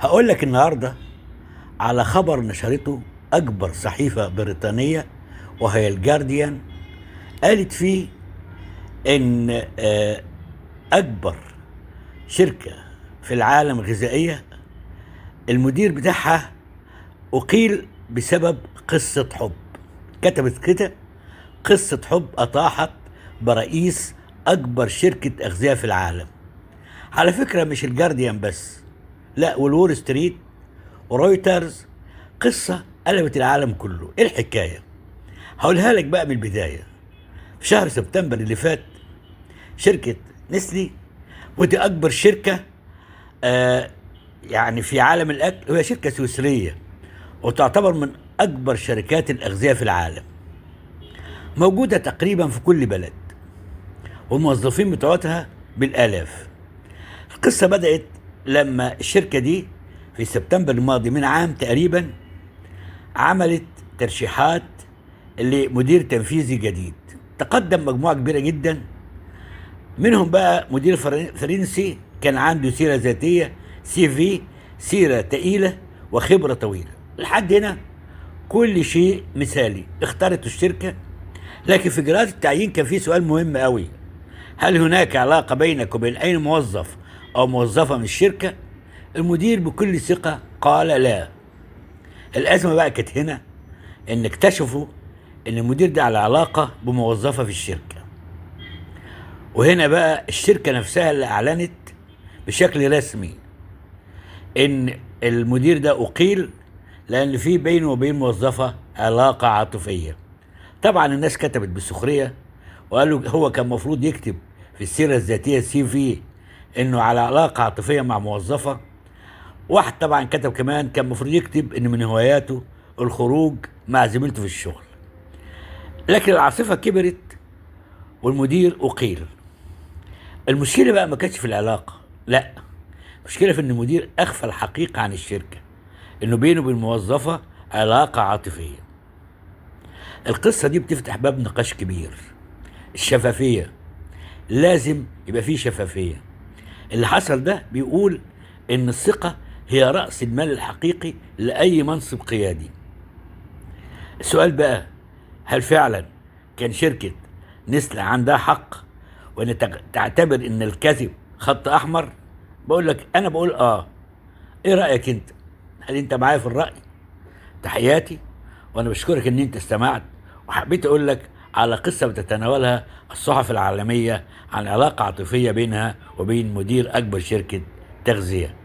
هقول لك النهارده على خبر نشرته أكبر صحيفة بريطانية وهي الجارديان. قالت فيه إن أكبر شركة في العالم غذائية المدير بتاعها أقيل بسبب قصة حب. كتبت كده: قصة حب أطاحت برئيس أكبر شركة أغذية في العالم. على فكرة مش الجارديان بس، لا، والوول ستريت ورويترز. قصة قلبت العالم كله. ايه الحكاية؟ هقولها لك بقى من البداية. في شهر سبتمبر اللي فات شركة نسلي، ودي أكبر شركة آه يعني في عالم الأكل، وهي شركة سويسرية وتعتبر من أكبر شركات الأغذية في العالم، موجودة تقريبا في كل بلد، والموظفين بتوعتها بالآلاف. القصة بدأت لما الشركة دي في سبتمبر الماضي من عام تقريبا عملت ترشيحات لمدير تنفيذي جديد. تقدم مجموعة كبيرة جدا، منهم بقى مدير فرنسي كان عنده سيرة ذاتية، سي في، سيرة تقيلة وخبرة طويلة. لحد هنا كل شيء مثالي. اختارت الشركة، لكن في إجراءات التعيين كان في سؤال مهم قوي: هل هناك علاقة بينك وبين أي موظف أو موظفة من الشركة؟ المدير بكل ثقة قال لا. الأزمة بقى كانت هنا، إن اكتشفوا إن المدير ده على علاقة بموظفة في الشركة. وهنا بقى الشركة نفسها اللي أعلنت بشكل رسمي إن المدير ده أقيل لأن في بينه وبين موظفة علاقة عاطفية. طبعا الناس كتبت بالسخرية وقالوا هو كان المفروض يكتب في السيرة الذاتية سي في إنه على علاقة عاطفية مع موظفة. واحد طبعا كتب كمان كان المفروض يكتب إن من هواياته الخروج مع زميلته في الشغل. لكن العاصفة كبرت والمدير أقيل. المشكلة بقى ما كانتش في العلاقة، لا، المشكلة في ان المدير اخفى الحقيقة عن الشركة، انه بينه وبين الموظفة علاقة عاطفية. القصة دي بتفتح باب نقاش كبير: الشفافية. لازم يبقى فيه شفافية. اللي حصل ده بيقول ان الثقة هي رأس المال الحقيقي لأي منصب قيادي. السؤال بقى: هل فعلا كان شركة نسلة عندها حق وان تعتبر ان الكذب خط احمر؟ انا بقول ايه رأيك انت؟ هل انت معايا في الرأي؟ تحياتي، وانا بشكرك ان انت استمعت، وحبيت اقول لك على قصة بتتناولها الصحف العالمية عن علاقة عاطفية بينها وبين مدير اكبر شركة تغذية.